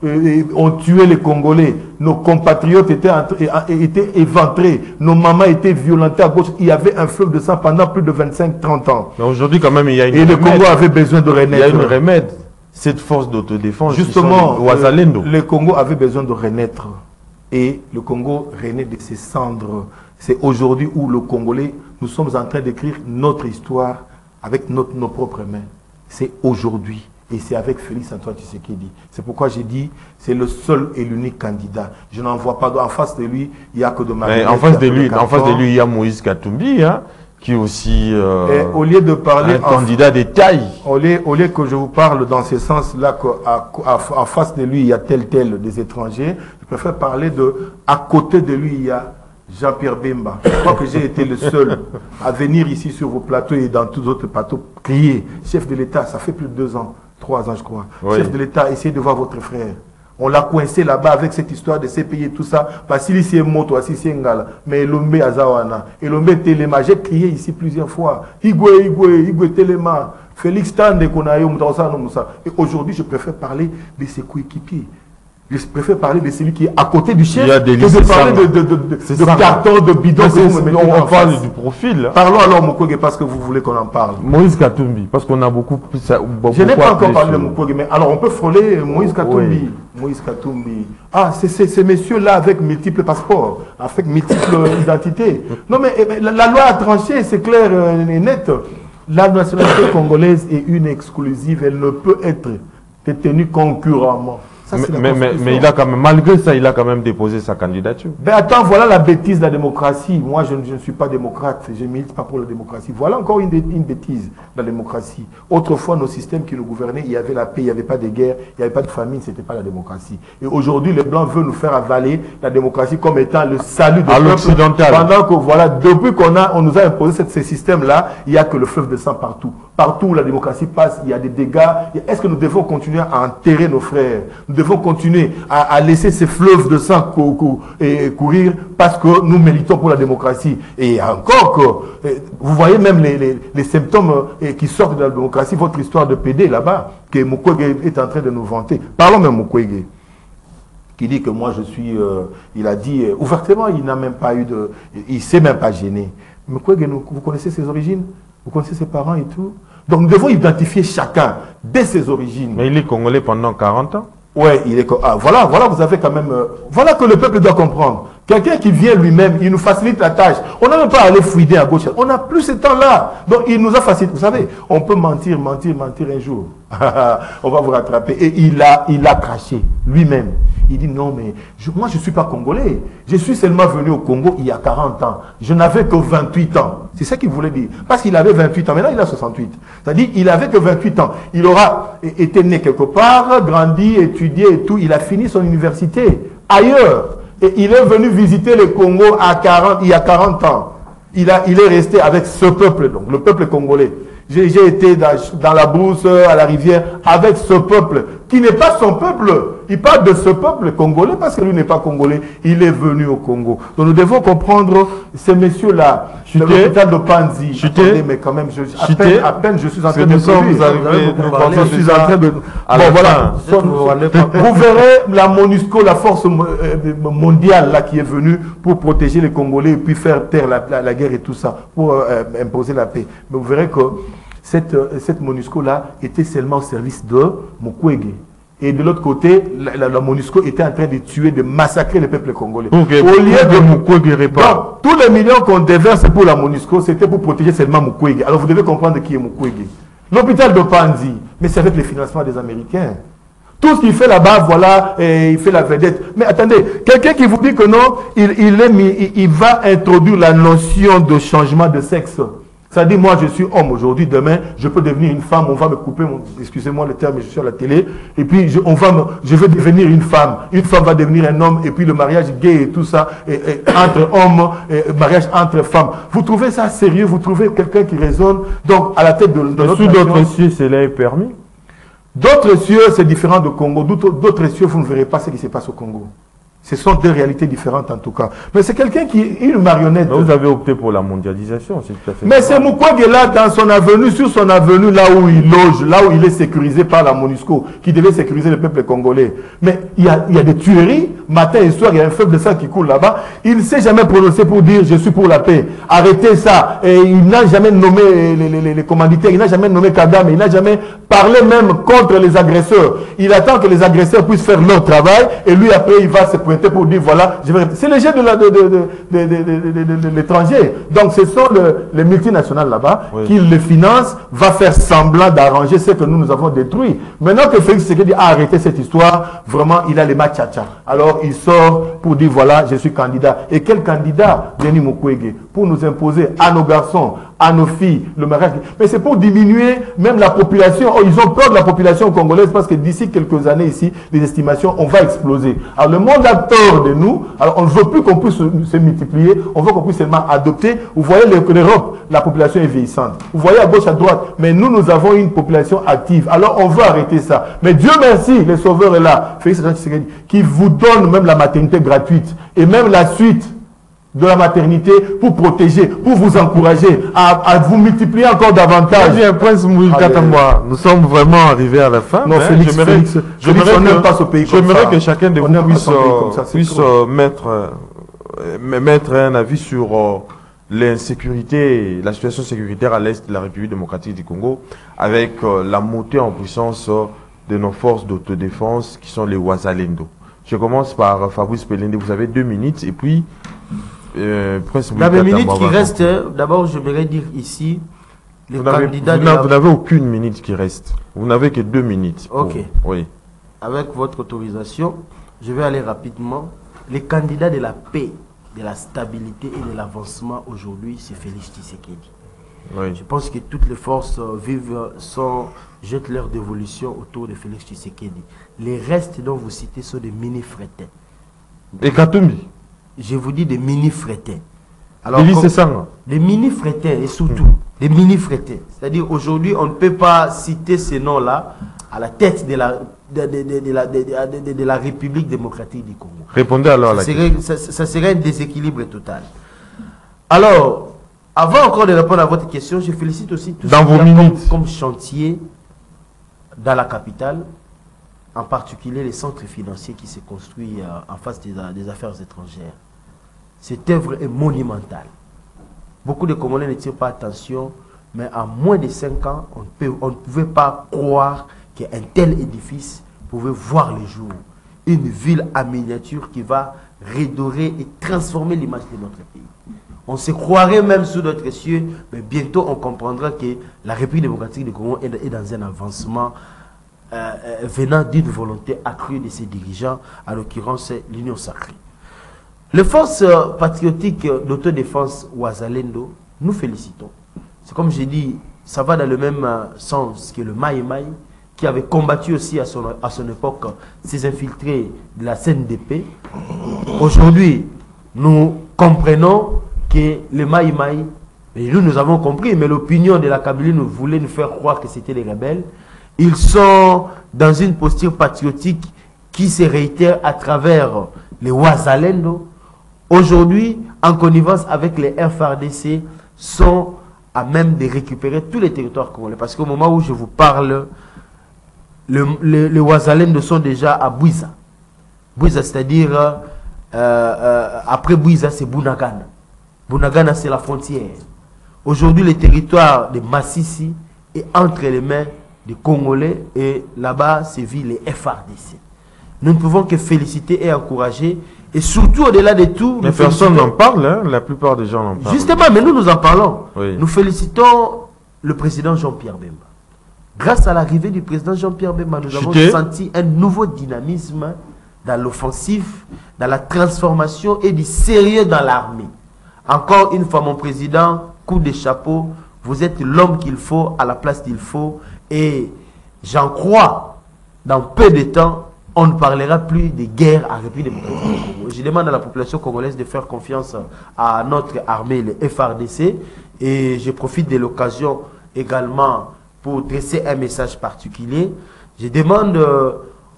On tuait les Congolais. Nos compatriotes étaient éventrés. Nos mamans étaient violentées à gauche. Il y avait un fleuve de sang pendant plus de 25, 30 ans. Mais aujourd'hui, quand même, il y a une Et le Congo avait besoin de renaître. Il y a une remède. Cette force d'autodéfense. Justement, le Congo avait besoin de renaître. Et le Congo renaît de ses cendres. C'est aujourd'hui où le Congolais, nous sommes en train d'écrire notre histoire avec nos propres mains. C'est aujourd'hui. Et c'est avec Félix Antoine Tshisekedi. C'est pourquoi j'ai dit, c'est le seul et l'unique candidat. Je n'en vois pas. En face de lui, il n'y a que de Marie. En face de lui, il y a Moïse Katumbi, hein, qui est aussi au lieu de parler un candidat de taille. Au lieu que je vous parle dans ce sens-là, en face de lui, il y a tel des étrangers, je préfère parler de, à côté de lui, il y a Jean-Pierre Bemba. Je crois que j'ai été le seul à venir ici sur vos plateaux et dans tous les autres plateaux crier. Chef de l'État, ça fait plus de 2 ans, 3 ans je crois. Oui. Chef de l'État, essayez de voir votre frère. On l'a coincé là-bas avec cette histoire de CPI et tout ça. Parce qu'il est moto, c'est Ngala. Mais Elombe Azawana. Elombe Telema. J'ai crié ici plusieurs fois. Igwe Telema. Félix Tande Konayo Moussa. Et aujourd'hui, je préfère parler de ses coéquipiers. Je préfère parler de celui qui est à côté du chef que de parler de carton, de bidon. On parle du profil. Parlons alors Mukwege parce que vous voulez qu'on en parle. Moïse Katumbi, parce qu'on a beaucoup... Je n'ai pas encore parlé de Mukwege, mais alors on peut frôler Moïse Katumbi. Oui. Moïse Katumbi. Ah, c'est ces messieurs-là avec multiples passeports, avec multiples identités. Non mais la loi a tranché, c'est clair et net. La nationalité congolaise est une exclusive, elle ne peut être détenue concurremment. Ça, mais il a quand même, malgré ça, il a quand même déposé sa candidature. Ben attends, voilà la bêtise de la démocratie. Moi, je ne suis pas démocrate, je ne milite pas pour la démocratie. Voilà encore une bêtise de la démocratie. Autrefois, nos systèmes qui nous gouvernaient, il y avait la paix, il n'y avait pas de guerre, il n'y avait pas de famine, ce n'était pas la démocratie. Et aujourd'hui, les Blancs veulent nous faire avaler la démocratie comme étant le salut de l'occidental. Pendant que, voilà, depuis qu'on nous a imposé ces systèmes-là, il n'y a que le fleuve de sang partout. Partout où la démocratie passe, il y a des dégâts. Est-ce que nous devons continuer à enterrer nos frères? Nous devons continuer à laisser ces fleuves de sang courir parce que nous militons pour la démocratie. Et encore que, vous voyez même les symptômes qui sortent de la démocratie, votre histoire de PD là-bas, que Mukwege est en train de nous vanter. Parlons même Mukwege, qui dit que moi je suis, il a dit ouvertement, il n'a même pas eu de, il ne s'est même pas gêné. Mukwege, vous connaissez ses origines? Vous connaissez ses parents et tout? Donc nous devons identifier chacun dès ses origines. Mais il est congolais pendant 40 ans. Ouais, il est... Ah, voilà, vous avez quand même... voilà que le peuple doit comprendre. Quelqu'un qui vient lui-même, il nous facilite la tâche. On n'a même pas à aller fouiller à gauche. On n'a plus ce temps-là. Donc il nous a facilité. Vous savez, on peut mentir un jour. On va vous rattraper. Et il a craché lui-même. Il dit non, mais moi je ne suis pas congolais. Je suis seulement venu au Congo il y a 40 ans. Je n'avais que 28 ans. C'est ça qu'il voulait dire. Parce qu'il avait 28 ans. Maintenant il a 68. C'est-à-dire il n'avait que 28 ans. Il aura été né quelque part, grandi, étudié et tout. Il a fini son université ailleurs. Et il est venu visiter le Congo il y a 40 ans. Il est resté avec ce peuple, donc le peuple congolais. J'ai été dans la brousse, à la rivière, avec ce peuple, qui n'est pas son peuple. Il parle de ce peuple congolais, parce que lui n'est pas congolais. Il est venu au Congo. Donc nous devons comprendre ces messieurs-là. L'hôpital de Panzi. Attendez, mais quand même, à peine je suis en train de... Je suis en train de... Bon, voilà. Vous verrez la MONUSCO, la force mondiale là, qui est venue pour protéger les Congolais et puis faire taire la guerre et tout ça, pour imposer la paix. Mais vous verrez que cette MONUSCO-là était seulement au service de Mukwege. Et de l'autre côté, la MONUSCO était en train de tuer, de massacrer le peuple congolais. Okay. Au lieu de Mukwege pas. tous les millions qu'on déverse pour la MONUSCO, c'était pour protéger seulement Mukwege. Alors vous devez comprendre qui est Mukwege. L'hôpital de Panzi, mais c'est avec le financement des Américains. Tout ce qu'il fait là-bas, voilà, il fait la vedette. Mais attendez, quelqu'un qui vous dit que non, il va introduire la notion de changement de sexe. Ça dit, moi je suis homme aujourd'hui, demain je peux devenir une femme, on va me couper, excusez-moi le terme, je suis à la télé, et puis je vais devenir une femme va devenir un homme, et puis le mariage gay et tout ça, entre hommes, mariage entre femmes. Vous trouvez ça sérieux? Vous trouvez quelqu'un qui raisonne donc à la tête de notre sous d'autres cieux, cela est permis? D'autres cieux, c'est différent du Congo. D'autres cieux, vous ne verrez pas ce qui se passe au Congo. Ce sont deux réalités différentes en tout cas. Mais c'est quelqu'un qui est une marionnette. Mais vous avez opté pour la mondialisation, c'est tout à fait. Mais c'est Mukwege là, dans son avenue, sur son avenue, là où il loge, là où il est sécurisé par la MONUSCO, qui devait sécuriser le peuple congolais. Mais il y a des tueries, matin et soir, il y a un fleuve de sang qui coule là-bas. Il ne s'est jamais prononcé pour dire je suis pour la paix. Arrêtez ça. Et il n'a jamais nommé les commanditaires, il n'a jamais nommé Kagame, il n'a jamais parlé même contre les agresseurs. Il attend que les agresseurs puissent faire leur travail et lui après il va se pointer pour dire voilà, c'est le jeu de l'étranger. Donc ce sont les multinationales là-bas qui le financent, va faire semblant d'arranger ce que nous avons détruit. Maintenant que Félix Tshisekedi a arrêté cette histoire, vraiment il a les matchachas. Alors il sort pour dire voilà, je suis candidat. Et quel candidat? Denis Mukwege, pour nous imposer à nos garçons, à nos filles, le mariage. Mais c'est pour diminuer même la population. Oh, ils ont peur de la population congolaise parce que d'ici quelques années ici, les estimations, on va exploser. Alors le monde a tort de nous. Alors on ne veut plus qu'on puisse se multiplier. On veut qu'on puisse seulement adopter. Vous voyez l'Europe, la population est vieillissante. Vous voyez à gauche, à droite. Mais nous avons une population active. Alors on veut arrêter ça. Mais Dieu merci, le Sauveur est là. Félix Tshisekedi, qui vous donne même la maternité gratuite. Et même la suite de la maternité pour protéger, pour vous encourager à vous multiplier encore davantage. Bien, Prince Mouilkatamba, nous sommes vraiment arrivés à la fin. Non, Félix, j'aimerais que chacun de vous puisse mettre un avis sur l'insécurité, la situation sécuritaire à l'est de la République démocratique du Congo, avec la montée en puissance de nos forces d'autodéfense qui sont les Wazalendo. Je commence par Fabrice Pelende, vous avez 2 minutes, et puis dans les minutes qui restent, d'abord j'aimerais dire ici, les candidats... Vous n'avez aucune minute qui reste. Vous n'avez que 2 minutes. Ok. Oui. Avec votre autorisation, je vais aller rapidement. Les candidats de la paix, de la stabilité et de l'avancement aujourd'hui, c'est Félix Tshisekedi. Oui. Je pense que toutes les forces jettent leur dévolution autour de Félix Tshisekedi. Les restes dont vous citez sont des mini-frétins. Et Katumbi? Je vous dis des mini-frétins. Alors, des mini-frétins et surtout des mini-frétins. C'est-à-dire aujourd'hui, on ne peut pas citer ces noms-là à la tête de la République démocratique du Congo. Répondez alors à la question. Ça serait un déséquilibre total. Alors, avant encore de répondre à votre question, je félicite aussi tous ceux qui comme chantier dans la capitale, en particulier les centres financiers qui se construisent en face des affaires étrangères. Cette œuvre est monumentale. Beaucoup de Congolais ne tirent pas attention, mais en moins de 5 ans, on ne pouvait pas croire qu'un tel édifice pouvait voir le jour. Une ville en miniature qui va redorer et transformer l'image de notre pays. On se croirait même sous d'autres cieux, mais bientôt on comprendra que la République démocratique du Congo est dans un avancement venant d'une volonté accrue de ses dirigeants, en l'occurrence l'Union sacrée. Les forces patriotiques d'autodéfense Wazalendo, nous félicitons. C'est comme j'ai dit, ça va dans le même sens que le Maï Maï, qui avait combattu aussi à son époque ces infiltrés de la CNDP. Aujourd'hui, nous comprenons que le Maï Maï, et nous avons compris, mais l'opinion de la Kabylie nous voulait nous faire croire que c'était les rebelles. Ils sont dans une posture patriotique qui se réitère à travers les Wazalendo. Aujourd'hui, en connivence avec les FARDC, sont à même de récupérer tous les territoires congolais. Parce qu'au moment où je vous parle, les Wazalendo sont déjà à Bouiza. Bouiza, c'est-à-dire, après Bouiza, c'est Bunagana. Bunagana, c'est la frontière. Aujourd'hui, le territoire de Massissi est entre les mains des Congolais et là-bas sévit les FRDC. Nous ne pouvons que féliciter et encourager et surtout au-delà de tout... Mais personne n'en parle, hein? La plupart des gens n'en parlent. Justement, mais nous en parlons. Oui. Nous félicitons le président Jean-Pierre Bemba. Grâce à l'arrivée du président Jean-Pierre Bemba, nous avons senti un nouveau dynamisme dans l'offensive, dans la transformation et du sérieux dans l'armée. Encore une fois, mon président, coup de chapeau, vous êtes l'homme qu'il faut à la place qu'il faut et j'en crois, dans peu de temps, on ne parlera plus de guerre à République démocratique du Congo. Je demande à la population congolaise de faire confiance à notre armée, le FRDC, et je profite de l'occasion également pour dresser un message particulier. Je demande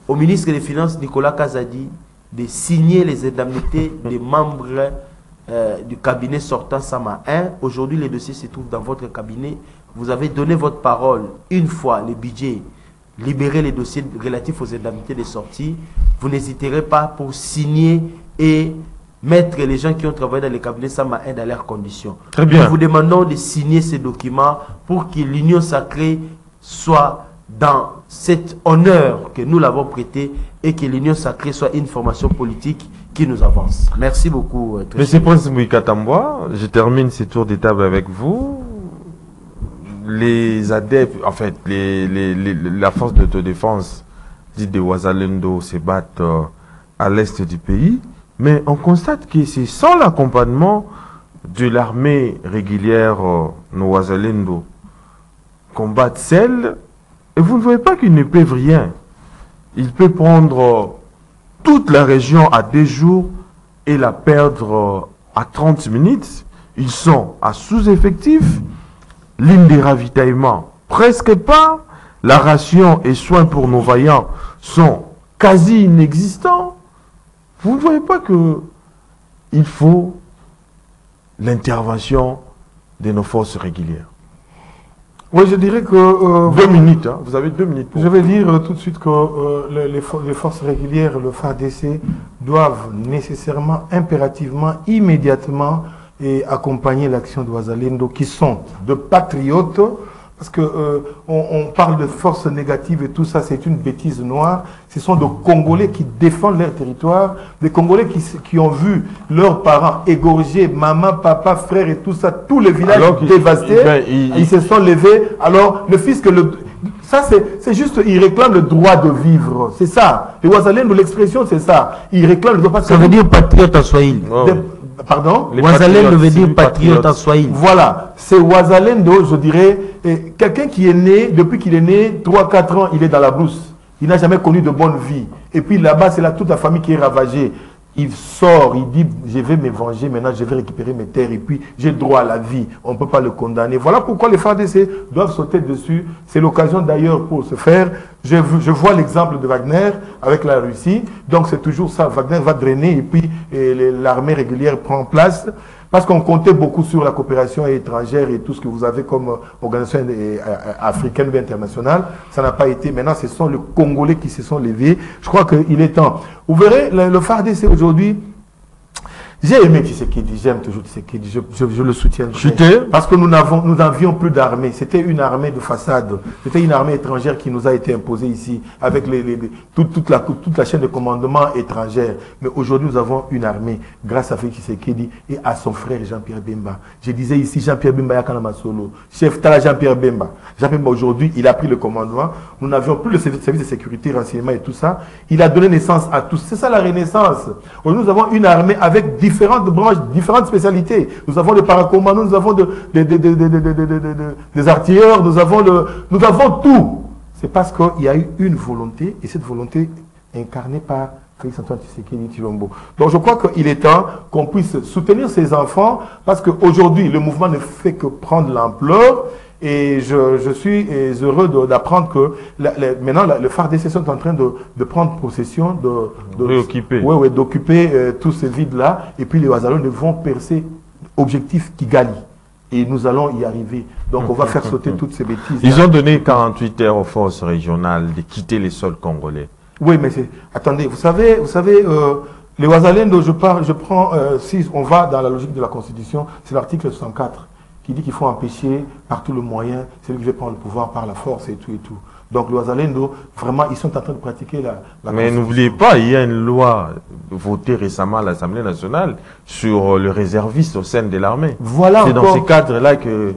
au ministre des Finances, Nicolas Kazadi, de signer les indemnités des membres du cabinet sortant Sama 1. Aujourd'hui, les dossiers se trouvent dans votre cabinet. Vous avez donné votre parole une fois le budget, libérer les dossiers relatifs aux indemnités de sortie. Vous n'hésiterez pas pour signer et mettre les gens qui ont travaillé dans les cabinets Sama 1 dans leurs conditions. Très bien. Nous vous demandons de signer ces documents pour que l'union sacrée soit dans cet honneur que nous l'avons prêté et que l'union sacrée soit une formation politique qui nous avance. Merci beaucoup. Monsieur Prince Mouika-Tamboa, je termine ce tour d'étable avec vous. Les adeptes, en fait, la force d'autodéfense dite de Ouazalendo se battent à l'est du pays, mais on constate que c'est sans l'accompagnement de l'armée régulière Ouazalendo combattent celle, et vous ne voyez pas qu'ils ne peuvent rien. Ils peuvent prendre toute la région à 2 jours et la perdre à 30 minutes. Ils sont à sous-effectif. Ligne de ravitaillement, presque pas. La ration et soins pour nos vaillants sont quasi inexistants. Vous ne voyez pas que il faut l'intervention de nos forces régulières. Oui, je dirais que... 2 minutes, hein. Vous avez 2 minutes. Je vais dire tout de suite que les forces régulières, le FARDC, doivent nécessairement, impérativement, immédiatement et accompagner l'action de Ouazalendo, qui sont de patriotes, parce que on parle de forces négatives et tout ça, c'est une bêtise noire. Ce sont des Congolais qui défendent leur territoire, des Congolais qui ont vu leurs parents égorgés, maman, papa, frère et tout ça, tous les villages dévastés. Ils se sont levés. Alors, le fisc, ça c'est juste, ils réclament le droit de vivre. C'est ça. Les Ouazalendo, l'expression, c'est ça. Ils réclament le droit. Ça veut dire patriote en swahili. Pardon? Ouazalendo veut dire patriote en swahili. Voilà, c'est Ouazalendo, je dirais, quelqu'un qui est né, depuis qu'il est né, 3-4 ans, il est dans la brousse. Il n'a jamais connu de bonne vie. Et puis là-bas, c'est là toute la famille qui est ravagée. Il sort, il dit, je vais me venger, maintenant je vais récupérer mes terres et puis j'ai droit à la vie. On ne peut pas le condamner. Voilà pourquoi les FARDC doivent sauter dessus. C'est l'occasion d'ailleurs pour se faire. Je vois l'exemple de Wagner avec la Russie. Donc c'est toujours ça. Wagner va drainer et puis l'armée régulière prend place. Parce qu'on comptait beaucoup sur la coopération étrangère et tout ce que vous avez comme organisation africaine ou internationale. Ça n'a pas été. Maintenant, ce sont les Congolais qui se sont levés. Je crois qu'il est temps. Vous verrez, le FARDC aujourd'hui, j'ai aimé Tshisekedi, j'aime toujours Tshisekedi, je le soutiens. Parce que nous n'avions plus d'armée. C'était une armée de façade. C'était une armée étrangère qui nous a été imposée ici, avec toute la chaîne de commandement étrangère. Mais aujourd'hui, nous avons une armée, grâce à Félix Tshisekedi et à son frère Jean-Pierre Bemba. Je disais ici, Jean-Pierre Bemba Yakana Masolo, chef Tala Jean-Pierre Bemba. Jean-Pierre Bemba, aujourd'hui, il a pris le commandement. Nous n'avions plus le service de sécurité, renseignement et tout ça. Il a donné naissance à tous. C'est ça la renaissance. Aujourd'hui, nous avons une armée avec différentes branches, différentes spécialités. Nous avons des paracommandos, nous avons des artilleurs, nous avons tout. C'est parce qu'il y a eu une volonté, et cette volonté incarnée par Félix Antoine Tshisekedi Tshilombo. Donc je crois qu'il est temps qu'on puisse soutenir ces enfants, parce qu'aujourd'hui, le mouvement ne fait que prendre l'ampleur. Et je suis heureux d'apprendre que maintenant le FARDC sont en train de prendre possession d'occuper tous ces vides-là. Et puis les Ouazalendo vont percer objectif Kigali. Et nous allons y arriver. Donc on va faire sauter toutes ces bêtises. Ils ont donné 48 heures aux forces régionales de quitter les sols congolais. Oui, mais attendez, vous savez, les Ouazalendo, je prends, si on va dans la logique de la Constitution, c'est l'article 64. Qui dit qu'il faut empêcher par tout le moyen celui qui veut prendre le pouvoir par la force et tout et tout. Donc les Wazalendo, vraiment, ils sont en train de pratiquer la Mais n'oubliez pas, il y a une loi votée récemment à l'Assemblée nationale sur le réserviste au sein de l'armée. Voilà. C'est dans ces cadres-là que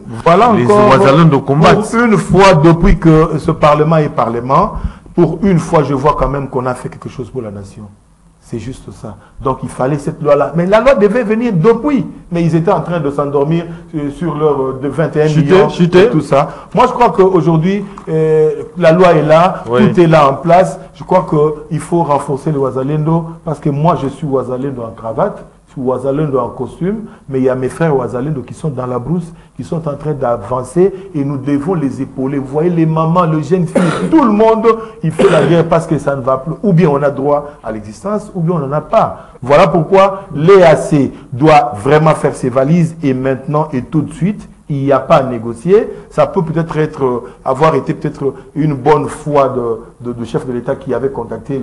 les encore, Wazalendo combattent. pour une fois, depuis que ce Parlement est Parlement, pour une fois, je vois quand même qu'on a fait quelque chose pour la nation. C'est juste ça. Donc il fallait cette loi-là. Mais la loi devait venir depuis. Mais ils étaient en train de s'endormir sur leur de 21 millions et tout ça. Moi, je crois qu'aujourd'hui, la loi est là, tout est là en place. Je crois qu'il faut renforcer le Wazalendo parce que moi, je suis Wazalendo en cravate. Wazalendo en costume, mais il y a mes frères Wazalendo qui sont dans la brousse, qui sont en train d'avancer et nous devons les épauler. Vous voyez les mamans, les jeunes filles, tout le monde, il fait la guerre parce que ça ne va plus. Ou bien on a droit à l'existence, ou bien on n'en a pas. Voilà pourquoi l'EAC doit vraiment faire ses valises et maintenant et tout de suite. Il n'y a pas à négocier. Ça peut peut-être avoir été peut-être une bonne foi de chef de l'État qui avait contacté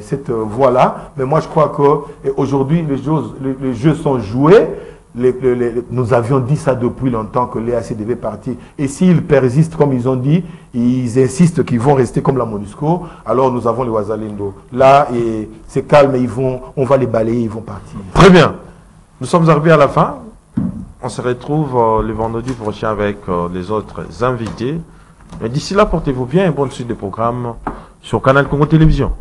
cette voie-là. Mais moi, je crois qu'aujourd'hui, les jeux sont joués. Nous avions dit ça depuis longtemps que l'EAC devait partir. Et s'ils persistent, comme ils ont dit, ils insistent qu'ils vont rester comme la MONUSCO, alors nous avons les Wazalendo. Là, c'est calme, on va les balayer, ils vont partir. Très bien. Nous sommes arrivés à la fin. On se retrouve le vendredi prochain avec les autres invités. Mais d'ici là, portez-vous bien et bonne suite de programmes sur Canal Congo Télévision.